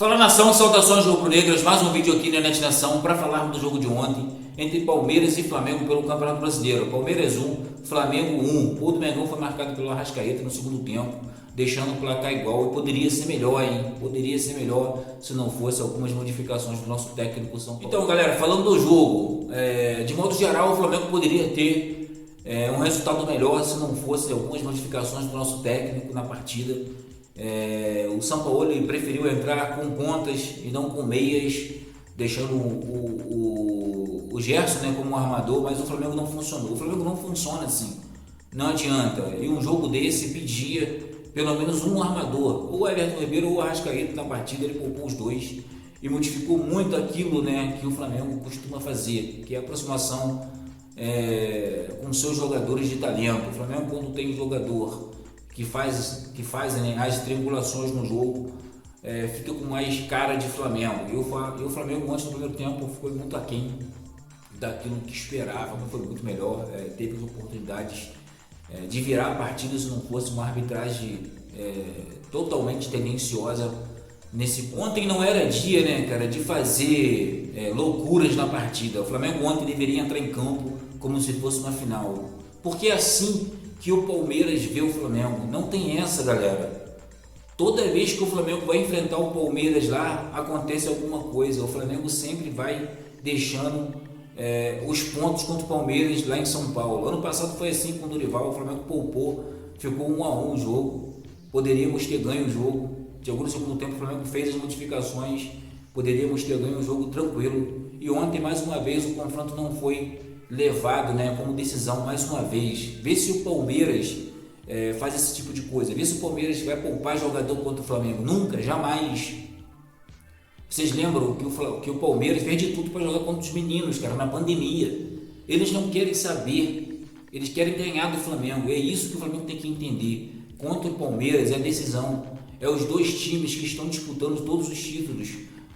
Fala nação, saudações rubro-negras, mais um vídeo aqui na Net Nação para falarmos do jogo de ontem entre Palmeiras e Flamengo pelo Campeonato Brasileiro. Palmeiras 1, Flamengo 1. O gol do Mengão foi marcado pelo Arrascaeta no segundo tempo, deixando o placar igual e poderia ser melhor, hein? Poderia ser melhor se não fosse algumas modificações do nosso técnico São Paulo. Então, galera, falando do jogo, de modo geral, o Flamengo poderia ter um resultado melhor se não fosse algumas modificações do nosso técnico na partida. O São Paulo preferiu entrar com pontas e não com meias, deixando o Gerson, né, como armador, mas o Flamengo não funcionou. O Flamengo não funciona assim, não adianta. E um jogo desse pedia pelo menos um armador, ou o Everton Ribeiro ou o Arrascaeta na partida. Ele poupou os dois e modificou muito aquilo, né, que o Flamengo costuma fazer, que é a aproximação com seus jogadores de talento. O Flamengo, quando tem um jogador que fazem as triangulações no jogo, fica com mais cara de Flamengo. E o Flamengo, antes do primeiro tempo, foi muito aquém daquilo que esperava, mas foi muito melhor. Teve as oportunidades de virar a partida se não fosse uma arbitragem totalmente tendenciosa nesse ponto. Ontem não era dia, né, cara, de fazer loucuras na partida. O Flamengo ontem deveria entrar em campo como se fosse uma final, porque é assim que o Palmeiras vê o Flamengo. Não tem essa, galera. Toda vez que o Flamengo vai enfrentar o Palmeiras lá, acontece alguma coisa. O Flamengo sempre vai deixando os pontos contra o Palmeiras lá em São Paulo. Ano passado foi assim com o Dorival. O Flamengo poupou, ficou 1-1 o jogo. Poderíamos ter ganho o jogo. Chegou no segundo tempo, o Flamengo fez as modificações. Poderíamos ter ganho o jogo tranquilo. E ontem, mais uma vez, o confronto não foi levado, né, como decisão mais uma vez. Vê se o Palmeiras faz esse tipo de coisa. Vê se o Palmeiras vai poupar jogador contra o Flamengo. Nunca, jamais. Vocês lembram que o Palmeiras fez de tudo para jogar contra os meninos, cara, na pandemia. Eles não querem saber, eles querem ganhar do Flamengo. É isso que o Flamengo tem que entender. Contra o Palmeiras é a decisão. É os dois times que estão disputando todos os títulos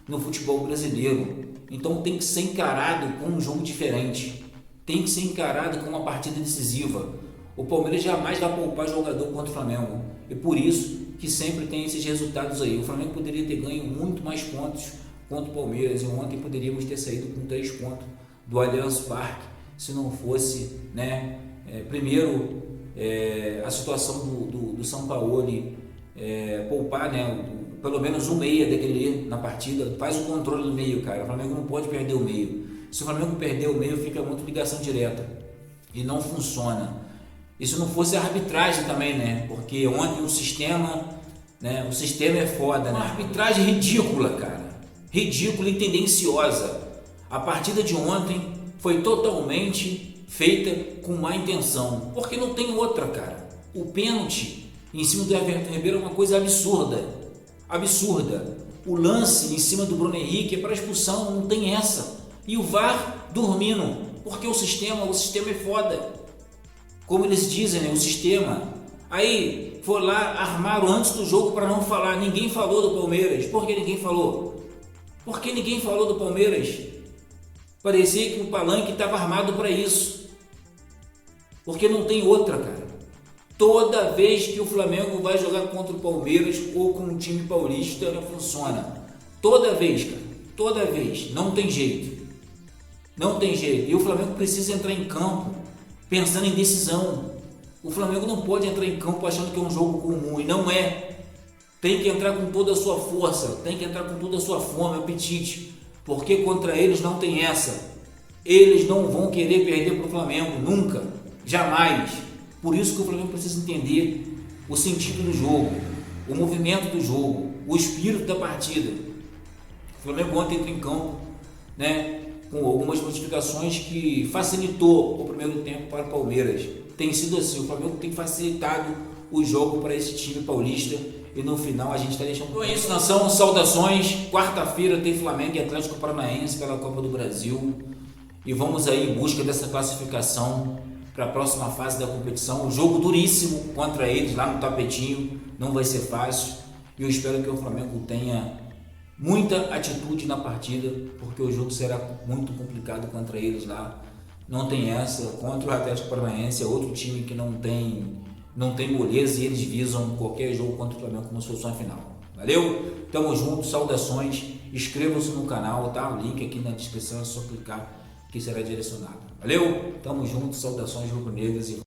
no futebol brasileiro. Então tem que ser encarado com um jogo diferente. Tem que ser encarado como uma partida decisiva. O Palmeiras jamais vai poupar jogador contra o Flamengo. E por isso que sempre tem esses resultados aí. O Flamengo poderia ter ganho muito mais pontos contra o Palmeiras. E ontem poderíamos ter saído com 3 pontos do Allianz Parque, se não fosse, né, primeiro, a situação do São Paulo poupar, né, pelo menos um meia daquele na partida. Faz o controle do meio, cara. O Flamengo não pode perder o meio. Se o Flamengo perder o meio, fica muito ligação direta e não funciona. E se não fosse a arbitragem também, né? Porque ontem o sistema é foda, né? Uma arbitragem ridícula, cara. Ridícula e tendenciosa. A partida de ontem foi totalmente feita com má intenção, porque não tem outra, cara. O pênalti em cima do Everton Ribeiro é uma coisa absurda. Absurda. O lance em cima do Bruno Henrique é para expulsão, não tem essa. E o VAR dormindo, porque o sistema é foda. Como eles dizem, né, o sistema. Aí, foi lá, armaram antes do jogo para não falar. Ninguém falou do Palmeiras. Por que ninguém falou? Porque ninguém falou do Palmeiras. Parecia que o palanque estava armado para isso. Porque não tem outra, cara. Toda vez que o Flamengo vai jogar contra o Palmeiras ou com um time paulista, não funciona. Toda vez, cara. Toda vez. Não tem jeito. Não tem jeito. E o Flamengo precisa entrar em campo pensando em decisão. O Flamengo não pode entrar em campo achando que é um jogo comum, e não é. Tem que entrar com toda a sua força, tem que entrar com toda a sua fome, apetite, porque contra eles não tem essa. Eles não vão querer perder para o Flamengo, nunca, jamais. Por isso que o Flamengo precisa entender o sentido do jogo, o movimento do jogo, o espírito da partida. O Flamengo ontem entra em campo, né, com algumas modificações que facilitou o primeiro tempo para o Palmeiras. Tem sido assim, o Flamengo tem facilitado o jogo para esse time paulista e no final a gente está deixando... Então é isso, nação, saudações. Quarta-feira tem Flamengo e Atlético Paranaense pela Copa do Brasil e vamos aí em busca dessa classificação para a próxima fase da competição. Um jogo duríssimo contra eles lá no tapetinho, não vai ser fácil, e eu espero que o Flamengo tenha muita atitude na partida, porque o jogo será muito complicado contra eles lá. Não tem essa. Contra o Atlético Paranaense, é outro time que não tem moleza, e eles visam qualquer jogo contra o Flamengo como se fosse uma final. Valeu? Tamo junto, saudações, inscrevam-se no canal, tá? O link aqui na descrição, é só clicar que será direcionado. Valeu? Tamo junto, saudações rubro-negras e